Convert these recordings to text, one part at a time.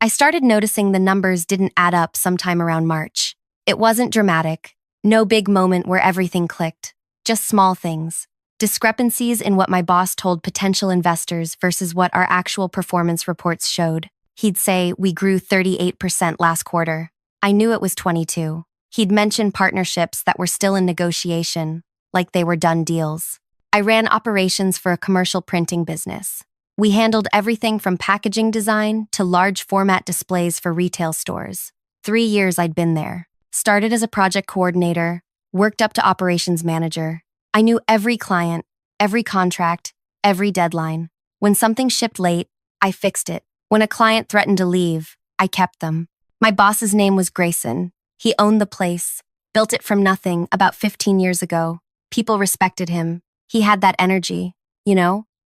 I started noticing the numbers didn't add up sometime around March. It wasn't dramatic. No big moment where everything clicked. Just small things. Discrepancies in what my boss told potential investors versus what our actual performance reports showed. He'd say, we grew 38% last quarter. I knew it was 22. He'd mention partnerships that were still in negotiation, like they were done deals. I ran operations for a commercial printing business. We handled everything from packaging design to large format displays for retail stores. 3 years I'd been there. Started as a project coordinator, worked up to operations manager. I knew every client, every contract, every deadline. When something shipped late, I fixed it. When a client threatened to leave, I kept them. My boss's name was Grayson. He owned the place, built it from nothing about 15 years ago. People respected him. He had that energy,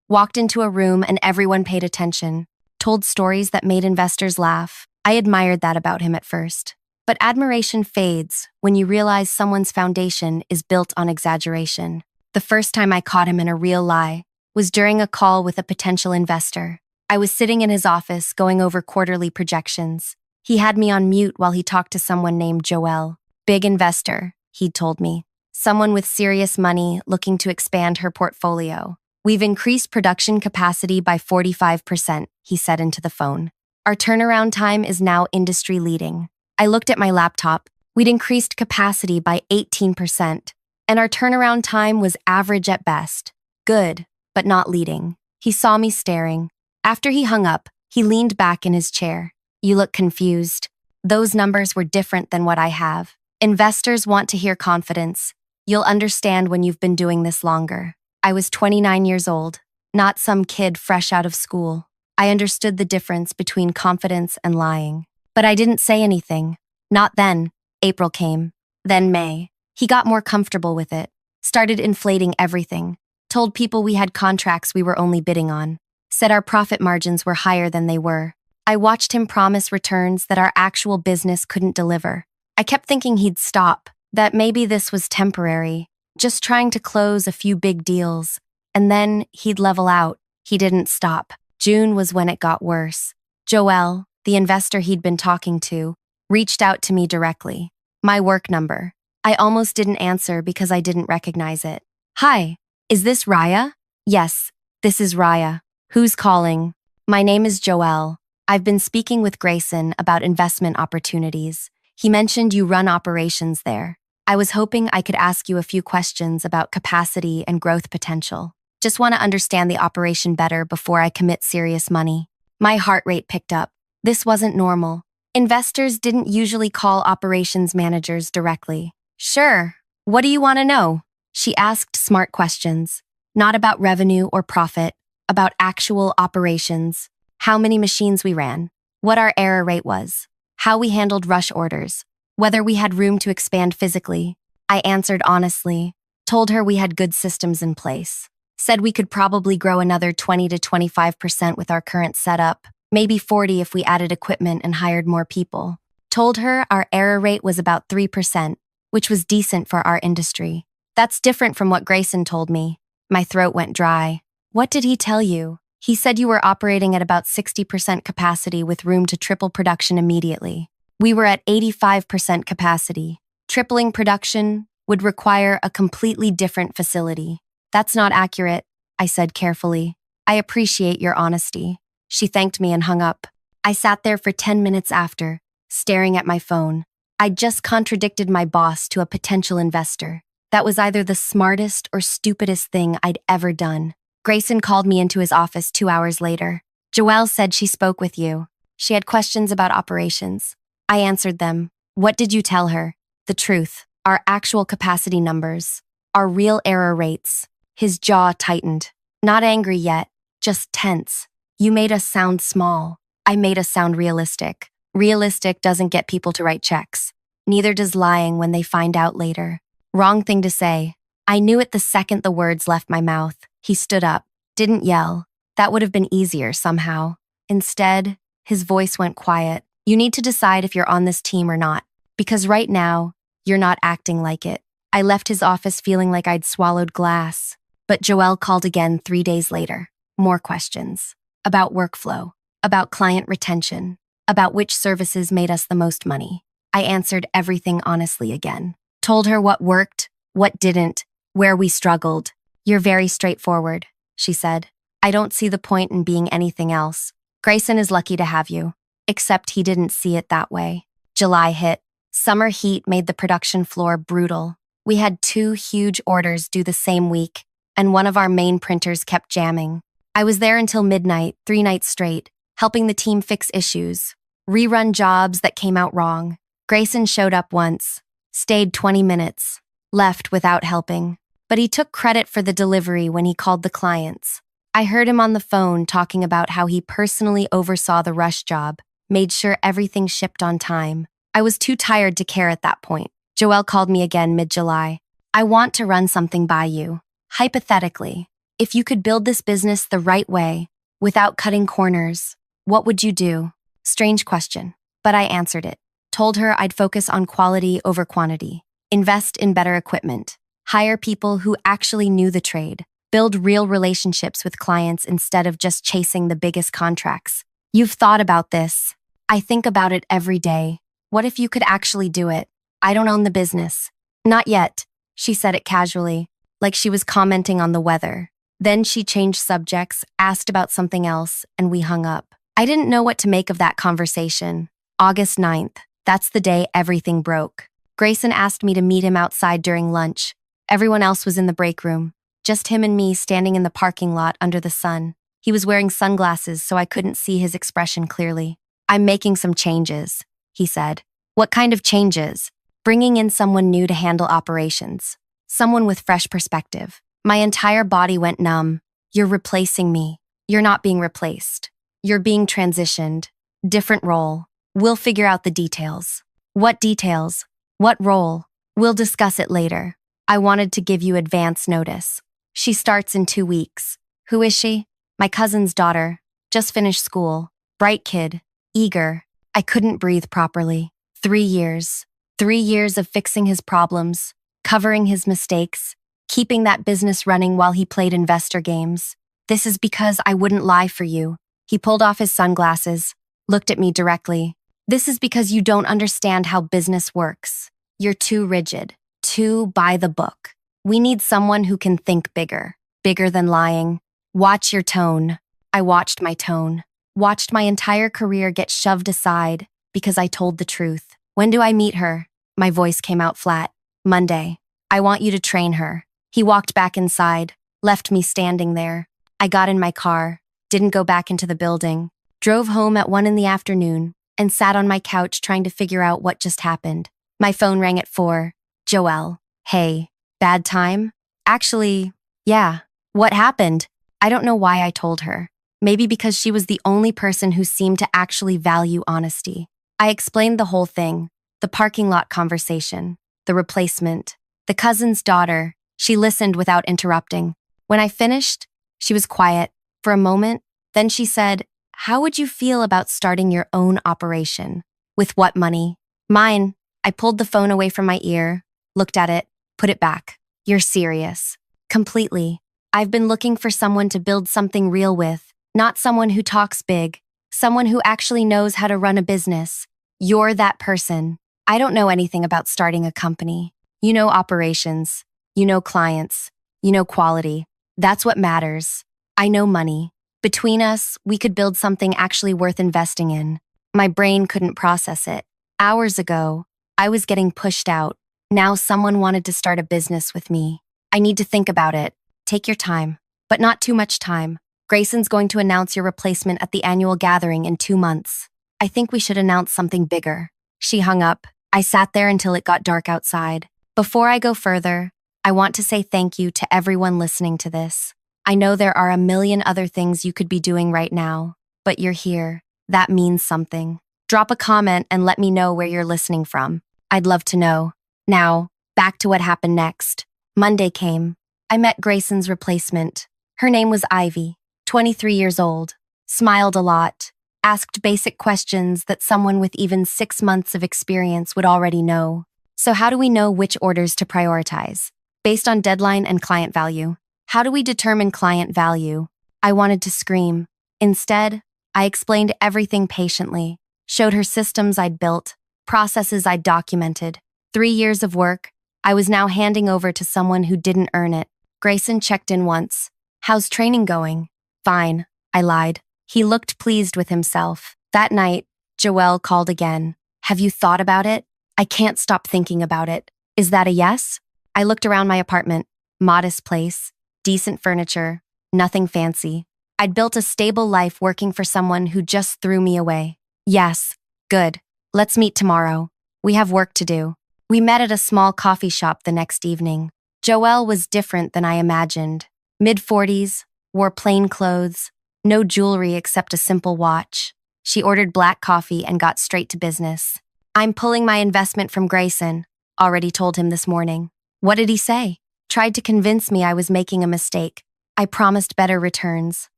walked into a room and everyone paid attention, told stories that made investors laugh. I admired that about him at first. But admiration fades when you realize someone's foundation is built on exaggeration. The first time I caught him in a real lie was during a call with a potential investor. I was sitting in his office going over quarterly projections. He had me on mute while he talked to someone named Joelle. Big investor, he'd told me. Someone with serious money looking to expand her portfolio. We've increased production capacity by 45%, he said into the phone. Our turnaround time is now industry leading. I looked at my laptop. We'd increased capacity by 18%, and our turnaround time was average at best. Good, but not leading. He saw me staring. After he hung up, he leaned back in his chair. You look confused. Those numbers were different than what I have. Investors want to hear confidence. You'll understand when you've been doing this longer. I was 29 years old, not some kid fresh out of school. I understood the difference between confidence and lying. But I didn't say anything. Not then. April came. Then May. He got more comfortable with it. Started inflating everything. Told people we had contracts we were only bidding on. Said our profit margins were higher than they were. I watched him promise returns that our actual business couldn't deliver. I kept thinking he'd stop, that maybe this was temporary, just trying to close a few big deals, and then he'd level out. He didn't stop. June was when it got worse. Joelle, the investor he'd been talking to, reached out to me directly. My work number. I almost didn't answer because I didn't recognize it. Hi, is this Raya? Yes, this is Raya. Who's calling? My name is Joelle. I've been speaking with Grayson about investment opportunities. He mentioned you run operations there. I was hoping I could ask you a few questions about capacity and growth potential. Just want to understand the operation better before I commit serious money. My heart rate picked up. This wasn't normal. Investors didn't usually call operations managers directly. Sure. What do you want to know? She asked smart questions. Not about revenue or profit, about actual operations. How many machines we ran, what our error rate was, how we handled rush orders, whether we had room to expand physically. I answered honestly, told her we had good systems in place, said we could probably grow another 20 to 25% with our current setup, maybe 40 if we added equipment and hired more people. Told her our error rate was about 3%, which was decent for our industry. That's different from what Grayson told me. My throat went dry. What did he tell you? He said you were operating at about 60% capacity with room to triple production immediately. We were at 85% capacity. Tripling production would require a completely different facility. That's not accurate, I said carefully. I appreciate your honesty. She thanked me and hung up. I sat there for 10 minutes after, staring at my phone. I'd just contradicted my boss to a potential investor. That was either the smartest or stupidest thing I'd ever done. Grayson called me into his office 2 hours later. Joelle said she spoke with you. She had questions about operations. I answered them. What did you tell her? The truth. Our actual capacity numbers. Our real error rates. His jaw tightened. Not angry yet, just tense. You made us sound small. I made us sound realistic. Realistic doesn't get people to write checks. Neither does lying when they find out later. Wrong thing to say. I knew it the second the words left my mouth. He stood up, didn't yell. That would have been easier somehow. Instead, his voice went quiet. You need to decide if you're on this team or not, because right now, you're not acting like it. I left his office feeling like I'd swallowed glass. But Joelle called again 3 days later. More questions. About workflow. About client retention. about which services made us the most money. I answered everything honestly again. Told her what worked, what didn't, where we struggled. You're very straightforward, she said. I don't see the point in being anything else. Grayson is lucky to have you. Except he didn't see it that way. July hit. Summer heat made the production floor brutal. We had 2 huge orders due the same week, and one of our main printers kept jamming. I was there until midnight, 3 nights straight, helping the team fix issues, rerun jobs that came out wrong. Grayson showed up once, stayed 20 minutes, left without helping. But he took credit for the delivery when he called the clients. I heard him on the phone talking about how he personally oversaw the rush job, made sure everything shipped on time. I was too tired to care at that point. Joelle called me again mid-July. I want to run something by you. Hypothetically, if you could build this business the right way, without cutting corners, what would you do? Strange question, but I answered it. Told her I'd focus on quality over quantity, invest in better equipment, hire people who actually knew the trade, build real relationships with clients instead of just chasing the biggest contracts. You've thought about this. I think about it every day. What if you could actually do it? I don't own the business. Not yet, she said it casually, like she was commenting on the weather. Then she changed subjects, asked about something else, and we hung up. I didn't know what to make of that conversation. August 9th, that's the day everything broke. Grayson asked me to meet him outside during lunch. Everyone else was in the break room. Just him and me standing in the parking lot under the sun. He was wearing sunglasses, so I couldn't see his expression clearly. I'm making some changes, he said. What kind of changes? Bringing in someone new to handle operations. Someone with fresh perspective. My entire body went numb. You're replacing me. You're not being replaced. You're being transitioned. Different role. We'll figure out the details. What details? What role? We'll discuss it later. I wanted to give you advance notice. She starts in 2 weeks. Who is she? My cousin's daughter. Just finished school. Bright kid. Eager. I couldn't breathe properly. 3 years. 3 years of fixing his problems, covering his mistakes, keeping that business running while he played investor games. This is because I wouldn't lie for you. He pulled off his sunglasses, looked at me directly. This is because you don't understand how business works. You're too rigid, too by the book. We need someone who can think bigger, bigger than lying. Watch your tone. I watched my tone. Watched my entire career get shoved aside because I told the truth. When do I meet her? My voice came out flat. Monday. I want you to train her. He walked back inside, left me standing there. I got in my car, didn't go back into the building, drove home at 1 in the afternoon, and sat on my couch trying to figure out what just happened. My phone rang at 4. Joelle. Hey. Bad time? Actually, yeah. What happened? I don't know why I told her. Maybe because she was the only person who seemed to actually value honesty. I explained the whole thing, the parking lot conversation, the replacement, the cousin's daughter. She listened without interrupting. When I finished, she was quiet for a moment. Then she said, "How would you feel about starting your own operation? With what money?" Mine. I pulled the phone away from my ear, looked at it, put it back. You're serious. Completely. I've been looking for someone to build something real with, not someone who talks big, someone who actually knows how to run a business. You're that person. I don't know anything about starting a company. You know operations. You know clients. You know quality. That's what matters. I know money. Between us, we could build something actually worth investing in. My brain couldn't process it. Hours ago, I was getting pushed out. Now someone wanted to start a business with me. I need to think about it. Take your time, but not too much time. Grayson's going to announce your replacement at the annual gathering in 2 months. I think we should announce something bigger. She hung up. I sat there until it got dark outside. Before I go further, I want to say thank you to everyone listening to this. I know there are a million other things you could be doing right now, but you're here. That means something. Drop a comment and let me know where you're listening from. I'd love to know. Now, back to what happened next. Monday came. I met Grayson's replacement. Her name was Ivy, 23 years old, smiled a lot, asked basic questions that someone with even 6 months of experience would already know. So how do we know which orders to prioritize? Based on deadline and client value. How do we determine client value? I wanted to scream. Instead, I explained everything patiently. showed her systems I'd built, processes I'd documented. 3 years of work, I was now handing over to someone who didn't earn it. Grayson checked in once. "How's training going?" "Fine," I lied. He looked pleased with himself. That night, Joelle called again. "Have you thought about it?" "I can't stop thinking about it." "Is that a yes?" I looked around my apartment. Modest place, decent furniture, nothing fancy. I'd built a stable life working for someone who just threw me away. "Yes, good. Let's meet tomorrow. We have work to do." We met at a small coffee shop the next evening. Joelle was different than I imagined. Mid-40s, wore plain clothes, no jewelry except a simple watch. She ordered black coffee and got straight to business. "I'm pulling my investment from Grayson," already told him this morning. "What did he say?" "Tried to convince me I was making a mistake. I promised better returns.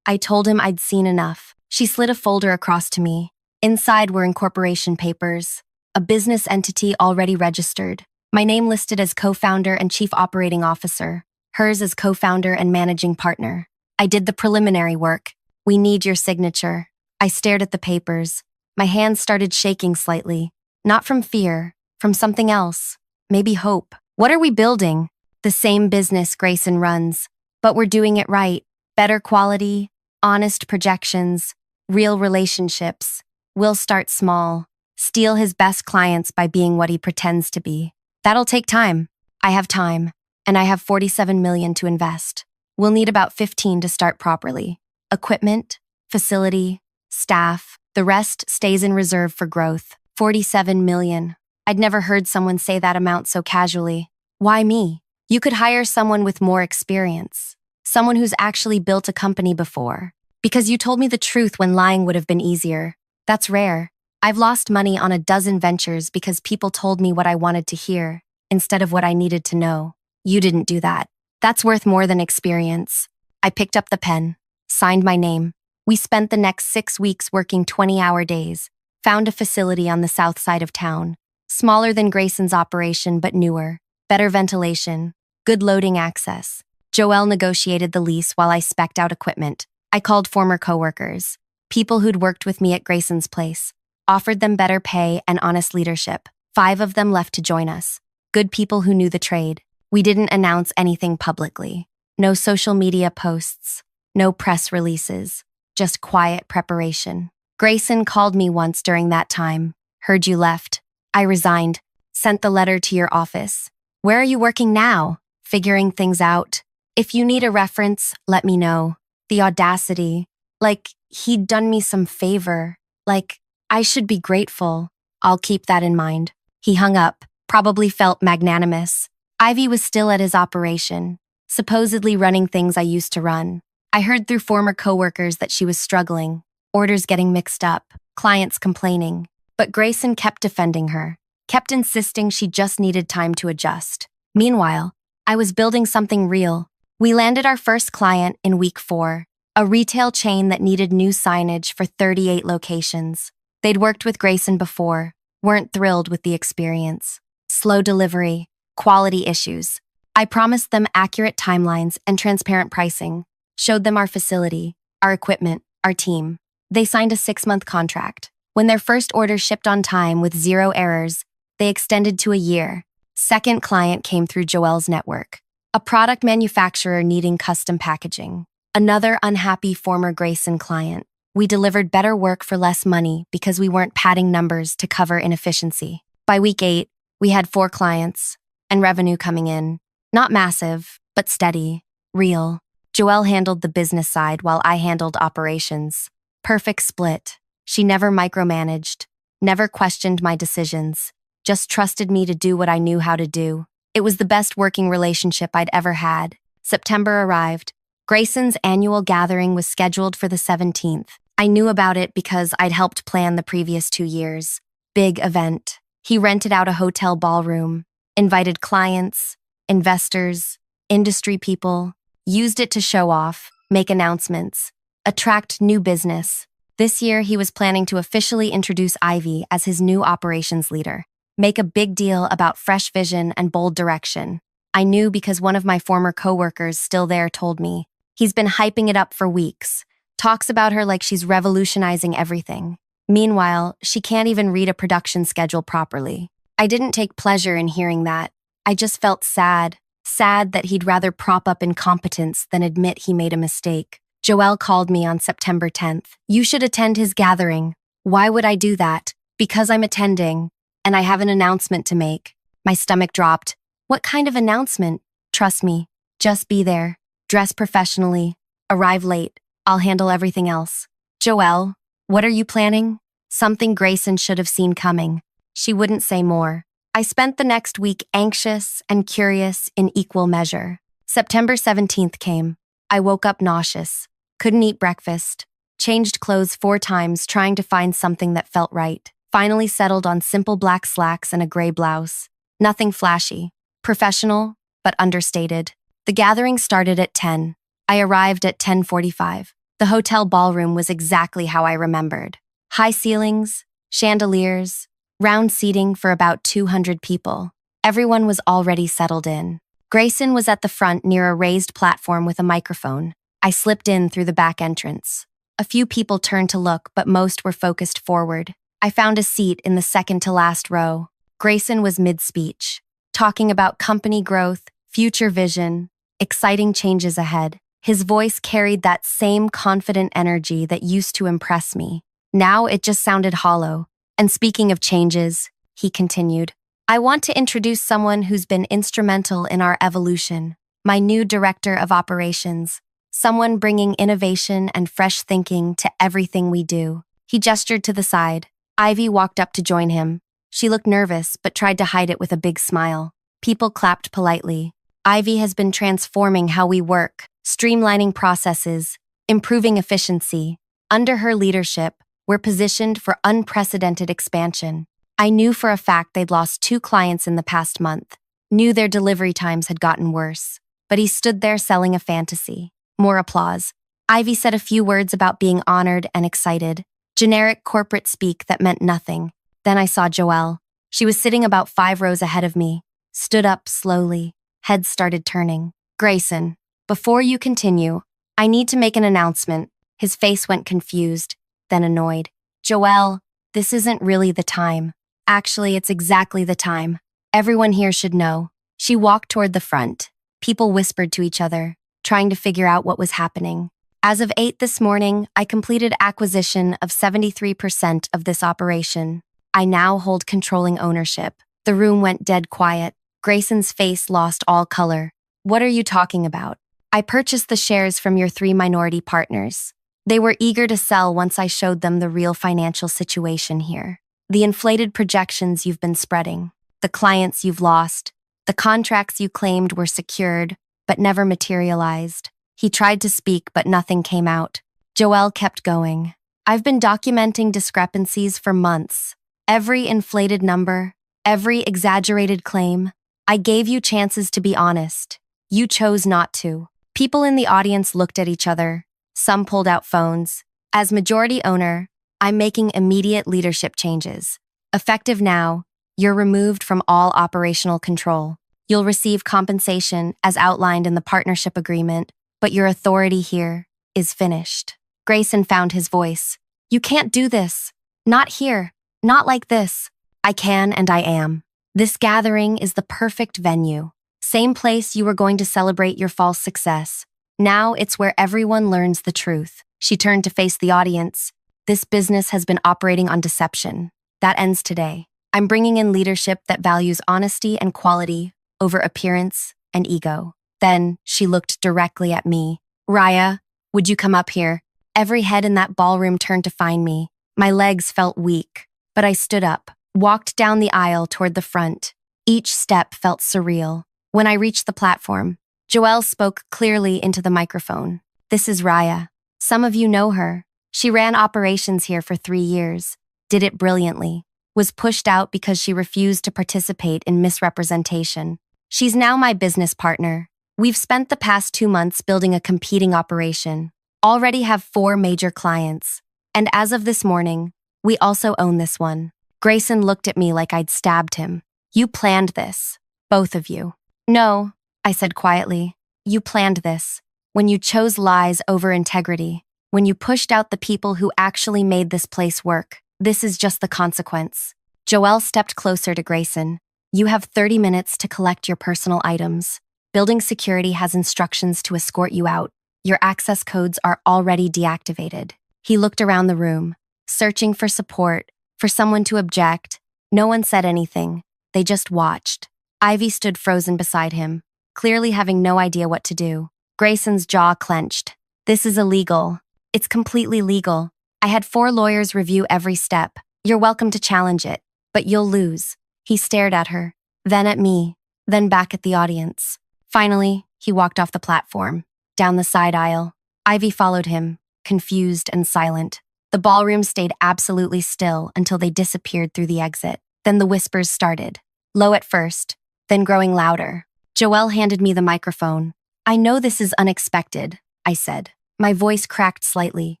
I told him I'd seen enough." She slid a folder across to me. Inside were incorporation papers, a business entity already registered, my name listed as co-founder and chief operating officer, hers as co-founder and managing partner. "I did the preliminary work. We need your signature." I stared at the papers. My hands started shaking slightly. Not from fear, from something else. Maybe hope. "What are we building?" "The same business Grayson runs, but we're doing it right. Better quality, honest projections, real relationships. We'll start small, steal his best clients by being what he pretends to be. That'll take time." "I have time, and I have 47 million to invest. We'll need about 15 to start properly. Equipment, facility, staff, the rest stays in reserve for growth." 47 million. I'd never heard someone say that amount so casually. "Why me?" "You could hire someone with more experience. Someone who's actually built a company before. Because you told me the truth when lying would have been easier. That's rare. I've lost money on a dozen ventures because people told me what I wanted to hear, instead of what I needed to know. You didn't do that. That's worth more than experience." I picked up the pen, signed my name. We spent the next 6 weeks working 20-hour days, found a facility on the south side of town, smaller than Grayson's operation but newer, better ventilation, good loading access. Joelle negotiated the lease while I spec'd out equipment. I called former coworkers, people who'd worked with me at Grayson's place, offered them better pay and honest leadership. 5 of them left to join us. Good people who knew the trade. We didn't announce anything publicly. No social media posts, no press releases, just quiet preparation. Grayson called me once during that time. "Heard you left." I resigned, sent the letter to your office. "Where are you working now?" "Figuring things out. If you need a reference, let me know." The audacity. Like he'd done me some favor. Like I should be grateful. "I'll keep that in mind." He hung up, probably felt magnanimous. Ivy was still at his operation, supposedly running things I used to run. I heard through former coworkers that she was struggling, orders getting mixed up, clients complaining. But Grayson kept defending her, kept insisting she just needed time to adjust. Meanwhile, I was building something real. We landed our first client in week 4, a retail chain that needed new signage for 38 locations. They'd worked with Grayson before, weren't thrilled with the experience. Slow delivery, quality issues. I promised them accurate timelines and transparent pricing, showed them our facility, our equipment, our team. They signed a 6-month contract. When their first order shipped on time with 0 errors, they extended to a year. Second client came through Joelle's network, a product manufacturer needing custom packaging. Another unhappy former Grayson client. We delivered better work for less money because we weren't padding numbers to cover inefficiency. By week 8, we had 4 clients, and revenue coming in. Not massive, but steady, real. Joelle handled the business side while I handled operations. Perfect split. She never micromanaged, never questioned my decisions, just trusted me to do what I knew how to do. It was the best working relationship I'd ever had. September arrived. Grayson's annual gathering was scheduled for the 17th. I knew about it because I'd helped plan the previous 2 years. Big event. He rented out a hotel ballroom, invited clients, investors, industry people, used it to show off, make announcements, attract new business. This year, he was planning to officially introduce Ivy as his new operations leader, make a big deal about fresh vision and bold direction. I knew because one of my former coworkers still there told me. He's been hyping it up for weeks, talks about her like she's revolutionizing everything. Meanwhile, she can't even read a production schedule properly. I didn't take pleasure in hearing that. I just felt sad that he'd rather prop up incompetence than admit he made a mistake. Joel called me on September 10th. You should attend his gathering. Why would I do that? Because I'm attending, and I have an announcement to make. My stomach dropped. What kind of announcement? Trust me, just be there. Dress professionally. Arrive late. I'll handle everything else. Joelle, what are you planning? Something Grayson should have seen coming. She wouldn't say more. I spent the next week anxious and curious in equal measure. September 17th came. I woke up nauseous. Couldn't eat breakfast. Changed clothes 4 times trying to find something that felt right. Finally settled on simple black slacks and a gray blouse. Nothing flashy. Professional, but understated. The gathering started at 10. I arrived at 10:45. The hotel ballroom was exactly how I remembered. High ceilings, chandeliers, round seating for about 200 people. Everyone was already settled in. Grayson was at the front near a raised platform with a microphone. I slipped in through the back entrance. A few people turned to look, but most were focused forward. I found a seat in the second to last row. Grayson was mid-speech, talking about company growth, future vision, exciting changes ahead. His voice carried that same confident energy that used to impress me. Now it just sounded hollow. And speaking of changes, he continued, I want to introduce someone who's been instrumental in our evolution, my new director of operations, someone bringing innovation and fresh thinking to everything we do. He gestured to the side. Ivy walked up to join him. She looked nervous, but tried to hide it with a big smile. People clapped politely. Ivy has been transforming how we work, streamlining processes, improving efficiency. Under her leadership, we're positioned for unprecedented expansion. I knew for a fact they'd lost 2 clients in the past month, knew their delivery times had gotten worse. But he stood there selling a fantasy. More applause. Ivy said a few words about being honored and excited. Generic corporate speak that meant nothing. Then I saw Joelle. She was sitting about 5 rows ahead of me. Stood up slowly. Head started turning. Grayson, before you continue, I need to make an announcement. His face went confused, then annoyed. Joelle, this isn't really the time. Actually, it's exactly the time. Everyone here should know. She walked toward the front. People whispered to each other, trying to figure out what was happening. As of 8 this morning, I completed acquisition of 73% of this operation. I now hold controlling ownership. The room went dead quiet. Grayson's face lost all color. What are you talking about? I purchased the shares from your 3 minority partners. They were eager to sell once I showed them the real financial situation here. The inflated projections you've been spreading, the clients you've lost, the contracts you claimed were secured, but never materialized. He tried to speak, but nothing came out. Joelle kept going. I've been documenting discrepancies for months. Every inflated number, every exaggerated claim. I gave you chances to be honest. You chose not to. People in the audience looked at each other. Some pulled out phones. As majority owner, I'm making immediate leadership changes. Effective now, you're removed from all operational control. You'll receive compensation as outlined in the partnership agreement, but your authority here is finished. Grayson found his voice. You can't do this. Not here. Not like this. I can and I am. This gathering is the perfect venue. Same place you were going to celebrate your false success. Now it's where everyone learns the truth. She turned to face the audience. This business has been operating on deception. That ends today. I'm bringing in leadership that values honesty and quality over appearance and ego. Then she looked directly at me. Raya, would you come up here? Every head in that ballroom turned to find me. My legs felt weak, but I stood up, walked down the aisle toward the front. Each step felt surreal. When I reached the platform, Joelle spoke clearly into the microphone. This is Raya. Some of you know her. She ran operations here for 3 years, did it brilliantly, was pushed out because she refused to participate in misrepresentation. She's now my business partner. We've spent the past 2 months building a competing operation, already have 4 major clients, and as of this morning, we also own this one. Grayson looked at me like I'd stabbed him. You planned this, both of you. No, I said quietly. You planned this. When you chose lies over integrity. When you pushed out the people who actually made this place work. This is just the consequence. Joelle stepped closer to Grayson. You have 30 minutes to collect your personal items. Building security has instructions to escort you out. Your access codes are already deactivated. He looked around the room, searching for support, for someone to object. No one said anything. They just watched. Ivy stood frozen beside him, clearly having no idea what to do. Grayson's jaw clenched. This is illegal. It's completely legal. I had 4 lawyers review every step. You're welcome to challenge it, but you'll lose. He stared at her, then at me, then back at the audience. Finally, he walked off the platform, down the side aisle. Ivy followed him, confused and silent. The ballroom stayed absolutely still until they disappeared through the exit. Then the whispers started, low at first, then growing louder. Joelle handed me the microphone. I know this is unexpected, I said. My voice cracked slightly,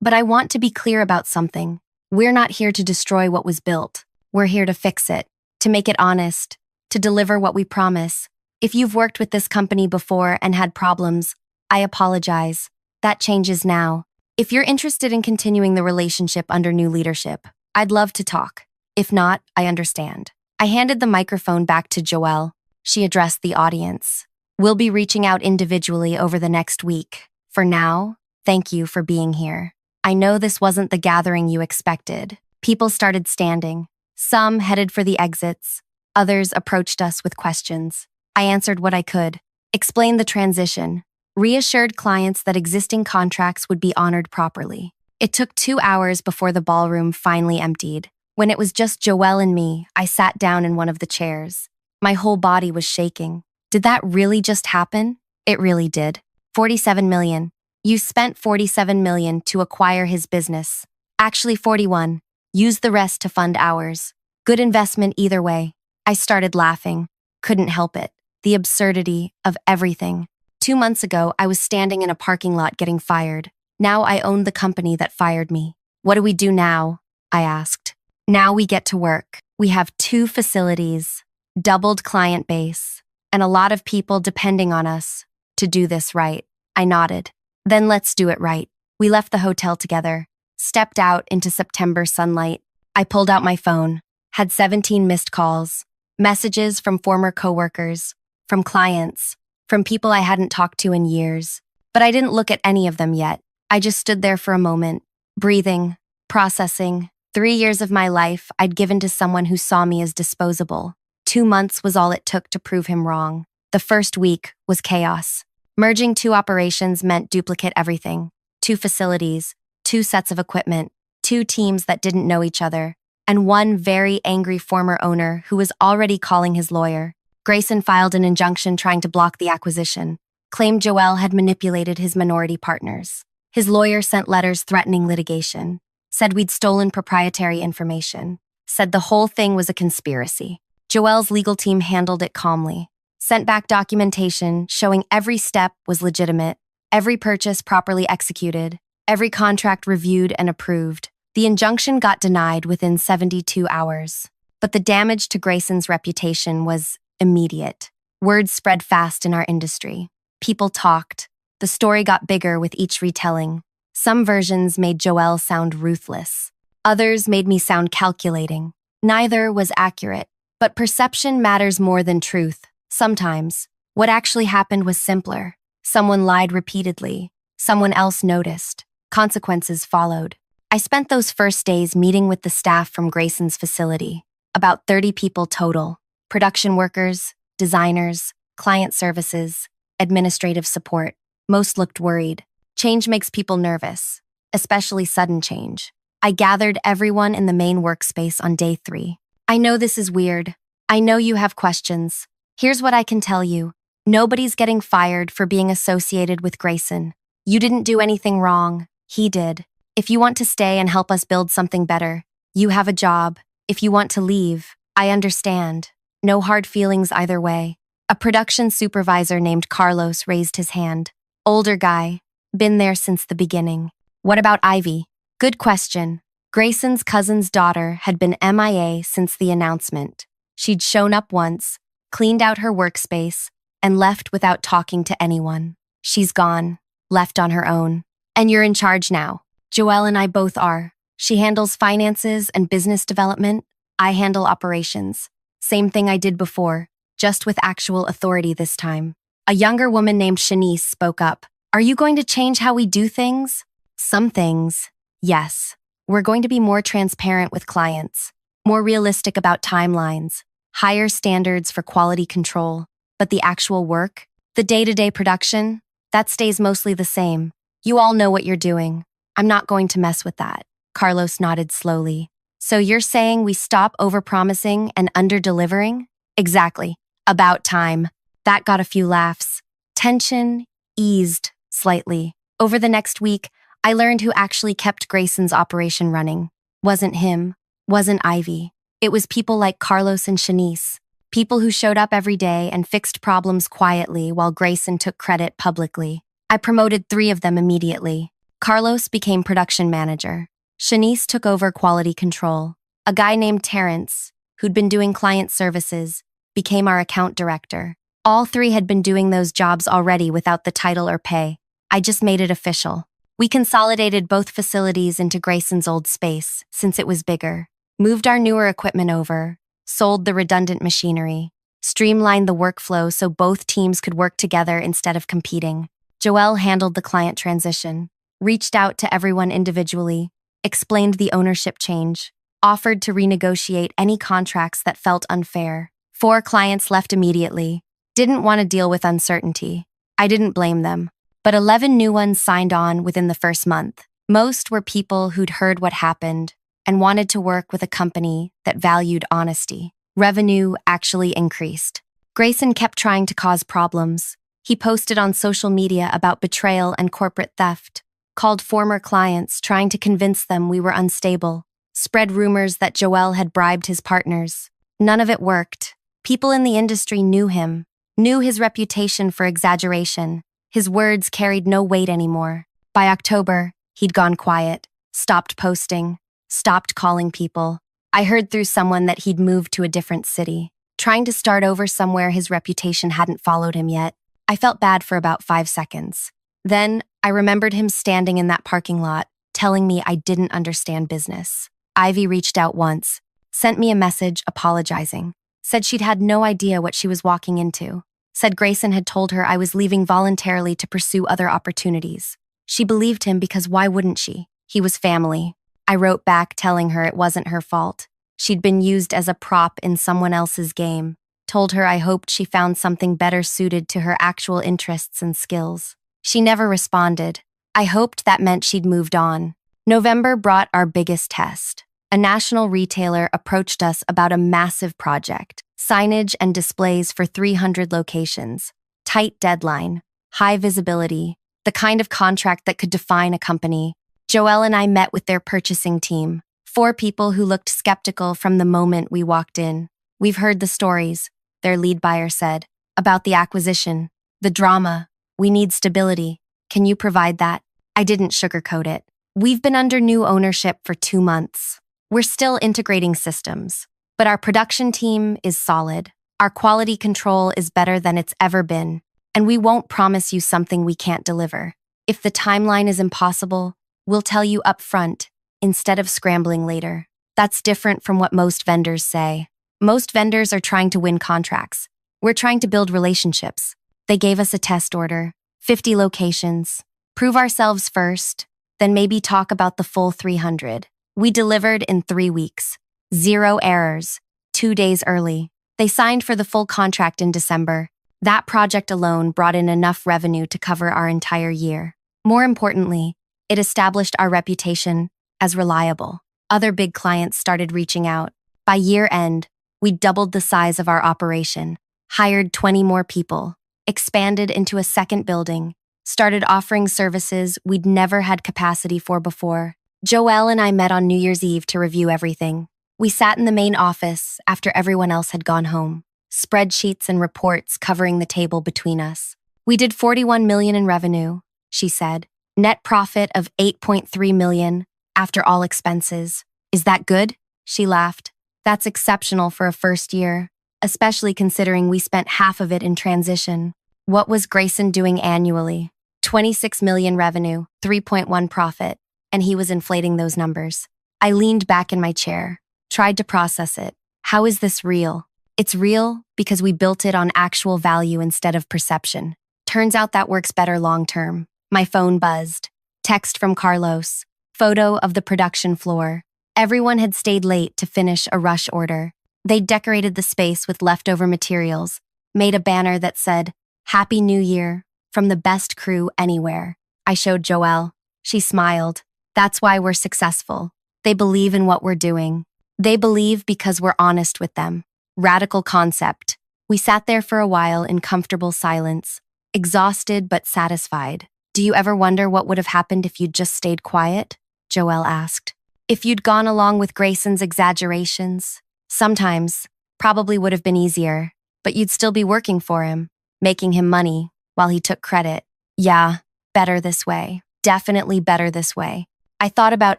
but I want to be clear about something. We're not here to destroy what was built. We're here to fix it, to make it honest, to deliver what we promise. If you've worked with this company before and had problems, I apologize. That changes now. If you're interested in continuing the relationship under new leadership, I'd love to talk. If not, I understand. I handed the microphone back to Joelle. She addressed the audience. We'll be reaching out individually over the next week. For now, thank you for being here. I know this wasn't the gathering you expected. People started standing. Some headed for the exits. Others approached us with questions. I answered what I could, explained the transition, reassured clients that existing contracts would be honored properly. It took 2 hours before the ballroom finally emptied. When it was just Joelle and me, I sat down in one of the chairs. My whole body was shaking. Did that really just happen? It really did. 47 million. You spent 47 million to acquire his business. Actually 41. Use the rest to fund ours. Good investment either way. I started laughing. Couldn't help it. The absurdity of everything. 2 months ago, I was standing in a parking lot getting fired. Now I own the company that fired me. What do we do now? I asked. Now we get to work. We have 2 facilities, doubled client base, and a lot of people depending on us to do this right. I nodded. Then let's do it right. We left the hotel together, stepped out into September sunlight. I pulled out my phone, had 17 missed calls, messages from former coworkers, from clients, from people I hadn't talked to in years. But I didn't look at any of them yet. I just stood there for a moment, breathing, processing. 3 years of my life I'd given to someone who saw me as disposable. 2 months was all it took to prove him wrong. The first week was chaos. Merging 2 operations meant duplicate everything. 2 facilities, 2 sets of equipment, 2 teams that didn't know each other, and 1 very angry former owner who was already calling his lawyer. Grayson filed an injunction trying to block the acquisition, claimed Joelle had manipulated his minority partners. His lawyer sent letters threatening litigation, said we'd stolen proprietary information, said the whole thing was a conspiracy. Joelle's legal team handled it calmly, sent back documentation showing every step was legitimate, every purchase properly executed, every contract reviewed and approved. The injunction got denied within 72 hours. But the damage to Grayson's reputation was immediate. Word spread fast in our industry. People talked. The story got bigger with each retelling. Some versions made Joelle sound ruthless. Others made me sound calculating. Neither was accurate. But perception matters more than truth. Sometimes, what actually happened was simpler. Someone lied repeatedly. Someone else noticed. Consequences followed. I spent those first days meeting with the staff from Grayson's facility. About 30 people total. Production workers, designers, client services, administrative support. Most looked worried. Change makes people nervous, especially sudden change. I gathered everyone in the main workspace on day 3. I know this is weird. I know you have questions. Here's what I can tell you. Nobody's getting fired for being associated with Grayson. You didn't do anything wrong. He did. If you want to stay and help us build something better, you have a job. If you want to leave, I understand. No hard feelings either way. A production supervisor named Carlos raised his hand. Older guy. Been there since the beginning. What about Ivy? Good question. Grayson's cousin's daughter had been MIA since the announcement. She'd shown up once, cleaned out her workspace, and left without talking to anyone. She's gone, left on her own. And you're in charge now. Joelle and I both are. She handles finances and business development. I handle operations. Same thing I did before, just with actual authority this time. A younger woman named Shanice spoke up. Are you going to change how we do things? Some things, yes. We're going to be more transparent with clients, more realistic about timelines, higher standards for quality control. But the actual work, the day-to-day production, that stays mostly the same. You all know what you're doing. I'm not going to mess with that. Carlos nodded slowly. So you're saying we stop overpromising and under-delivering? Exactly. About time. That got a few laughs. Tension eased slightly. Over the next week, I learned who actually kept Grayson's operation running. Wasn't him. Wasn't Ivy. It was people like Carlos and Shanice. People who showed up every day and fixed problems quietly while Grayson took credit publicly. I promoted 3 of them immediately. Carlos became production manager. Shanice took over quality control. A guy named Terrence, who'd been doing client services, became our account director. All 3 had been doing those jobs already without the title or pay. I just made it official. We consolidated both facilities into Grayson's old space, since it was bigger, moved our newer equipment over, sold the redundant machinery, streamlined the workflow so both teams could work together instead of competing. Joelle handled the client transition, reached out to everyone individually, explained the ownership change, offered to renegotiate any contracts that felt unfair. 4 clients left immediately, didn't want to deal with uncertainty. I didn't blame them. But 11 new ones signed on within the first month. Most were people who'd heard what happened and wanted to work with a company that valued honesty. Revenue actually increased. Grayson kept trying to cause problems. He posted on social media about betrayal and corporate theft, called former clients trying to convince them we were unstable, spread rumors that Joelle had bribed his partners. None of it worked. People in the industry knew him, knew his reputation for exaggeration. His words carried no weight anymore. By October, he'd gone quiet, stopped posting, stopped calling people. I heard through someone that he'd moved to a different city, trying to start over somewhere his reputation hadn't followed him yet. I felt bad for about 5 seconds. Then, I remembered him standing in that parking lot, telling me I didn't understand business. Ivy reached out once, sent me a message apologizing, said she'd had no idea what she was walking into, said Grayson had told her I was leaving voluntarily to pursue other opportunities. She believed him because why wouldn't she? He was family. I wrote back telling her it wasn't her fault. She'd been used as a prop in someone else's game. Told her I hoped she found something better suited to her actual interests and skills. She never responded. I hoped that meant she'd moved on. November brought our biggest test. A national retailer approached us about a massive project, signage and displays for 300 locations, tight deadline, high visibility, the kind of contract that could define a company. Joelle and I met with their purchasing team, 4 people who looked skeptical from the moment we walked in. We've heard the stories, their lead buyer said, about the acquisition, the drama. We need stability. Can you provide that? I didn't sugarcoat it. We've been under new ownership for 2 months. We're still integrating systems, but our production team is solid. Our quality control is better than it's ever been, and we won't promise you something we can't deliver. If the timeline is impossible, we'll tell you up front instead of scrambling later. That's different from what most vendors say. Most vendors are trying to win contracts. We're trying to build relationships. They gave us a test order, 50 locations. Prove ourselves first, then maybe talk about the full 300. We delivered in 3 weeks. 0 errors. 2 days early. They signed for the full contract in December. That project alone brought in enough revenue to cover our entire year. More importantly, it established our reputation as reliable. Other big clients started reaching out. By year end, we doubled the size of our operation, hired 20 more people, expanded into a second building, started offering services we'd never had capacity for before. Joelle and I met on New Year's Eve to review everything. We sat in the main office after everyone else had gone home, spreadsheets and reports covering the table between us. We did 41 million in revenue, she said. Net profit of 8.3 million after all expenses. Is that good? She laughed. That's exceptional for a first year, especially considering we spent half of it in transition. What was Grayson doing annually? 26 million revenue, 3.1 profit, and he was inflating those numbers. I leaned back in my chair, tried to process it. How is this real? It's real because we built it on actual value instead of perception. Turns out that works better long term. My phone buzzed. Text from Carlos. Photo of the production floor. Everyone had stayed late to finish a rush order. They decorated the space with leftover materials, made a banner that said, "Happy New Year, from the best crew anywhere." I showed Joelle. She smiled. That's why we're successful. They believe in what we're doing. They believe because we're honest with them. Radical concept. We sat there for a while in comfortable silence, exhausted but satisfied. Do you ever wonder what would have happened if you'd just stayed quiet? Joelle asked. If you'd gone along with Grayson's exaggerations? Sometimes, probably would have been easier, but you'd still be working for him, making him money, while he took credit. Yeah, better this way. Definitely better this way. I thought about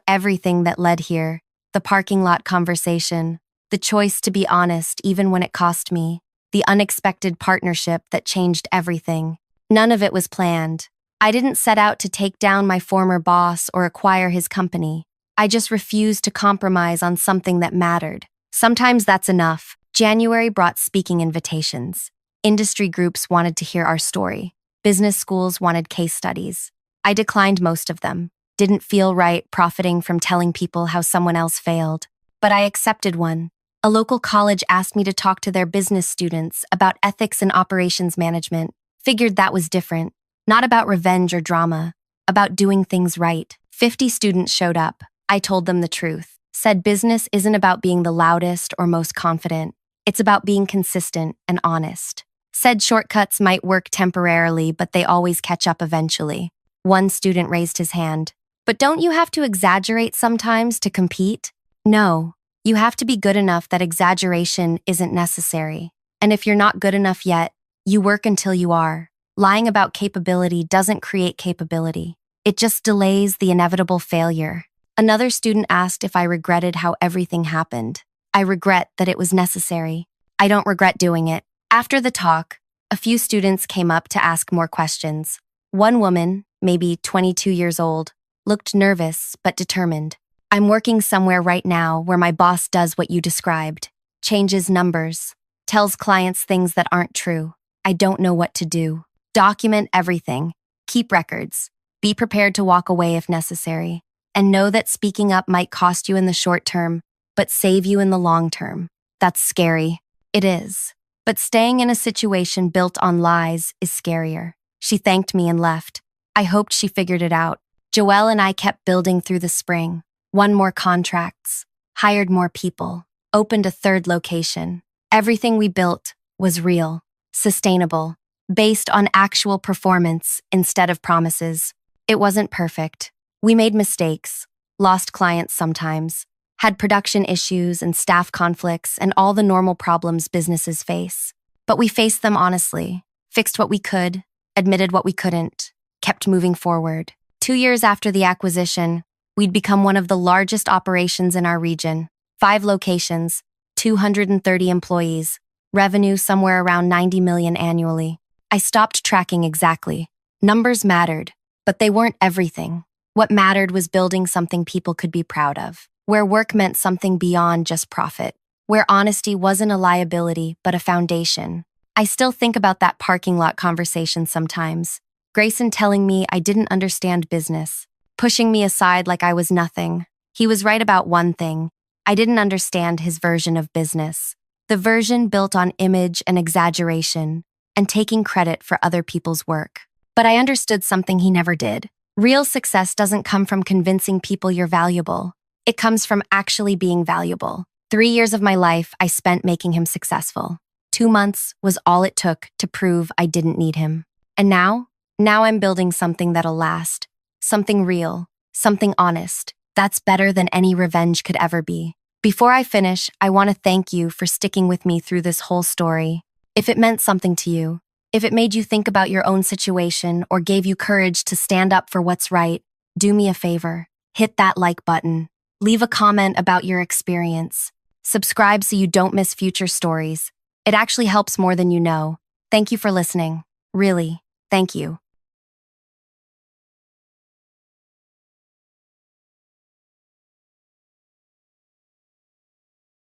everything that led here, the parking lot conversation, the choice to be honest even when it cost me, the unexpected partnership that changed everything. None of it was planned. I didn't set out to take down my former boss or acquire his company. I just refused to compromise on something that mattered. Sometimes that's enough. January brought speaking invitations. Industry groups wanted to hear our story. Business schools wanted case studies. I declined most of them. Didn't feel right profiting from telling people how someone else failed. But I accepted one. A local college asked me to talk to their business students about ethics and operations management. Figured that was different. Not about revenge or drama. About doing things right. 50 students showed up. I told them the truth. Said business isn't about being the loudest or most confident. It's about being consistent and honest. Said shortcuts might work temporarily, but they always catch up eventually. One student raised his hand. But don't you have to exaggerate sometimes to compete? No. You have to be good enough that exaggeration isn't necessary. And if you're not good enough yet, you work until you are. Lying about capability doesn't create capability. It just delays the inevitable failure. Another student asked if I regretted how everything happened. I regret that it was necessary. I don't regret doing it. After the talk, a few students came up to ask more questions. One woman, maybe 22 years old, looked nervous but determined. I'm working somewhere right now where my boss does what you described. Changes numbers. Tells clients things that aren't true. I don't know what to do. Document everything. Keep records. Be prepared to walk away if necessary. And know that speaking up might cost you in the short term, but save you in the long term. That's scary. It is. But staying in a situation built on lies is scarier. She thanked me and left. I hoped she figured it out. Joelle and I kept building through the spring. Won more contracts. Hired more people. Opened a third location. Everything we built was real, sustainable, based on actual performance instead of promises. It wasn't perfect. We made mistakes, lost clients sometimes, had production issues and staff conflicts and all the normal problems businesses face. But we faced them honestly, fixed what we could, admitted what we couldn't, kept moving forward. 2 years after the acquisition, we'd become one of the largest operations in our region. 5 locations, 230 employees, revenue somewhere around 90 million annually. I stopped tracking exactly. Numbers mattered, but they weren't everything. What mattered was building something people could be proud of, where work meant something beyond just profit, where honesty wasn't a liability but a foundation. I still think about that parking lot conversation sometimes. Grayson telling me I didn't understand business, pushing me aside like I was nothing. He was right about one thing. I didn't understand his version of business, the version built on image and exaggeration, and taking credit for other people's work. But I understood something he never did. Real success doesn't come from convincing people you're valuable. It comes from actually being valuable. 3 years of my life I spent making him successful. 2 months was all it took to prove I didn't need him. And now I'm building something that'll last. Something real. Something honest. That's better than any revenge could ever be. Before I finish, I want to thank you for sticking with me through this whole story. If it meant something to you, if it made you think about your own situation or gave you courage to stand up for what's right, do me a favor. Hit that like button. Leave a comment about your experience. Subscribe so you don't miss future stories. It actually helps more than you know. Thank you for listening. Really, thank you.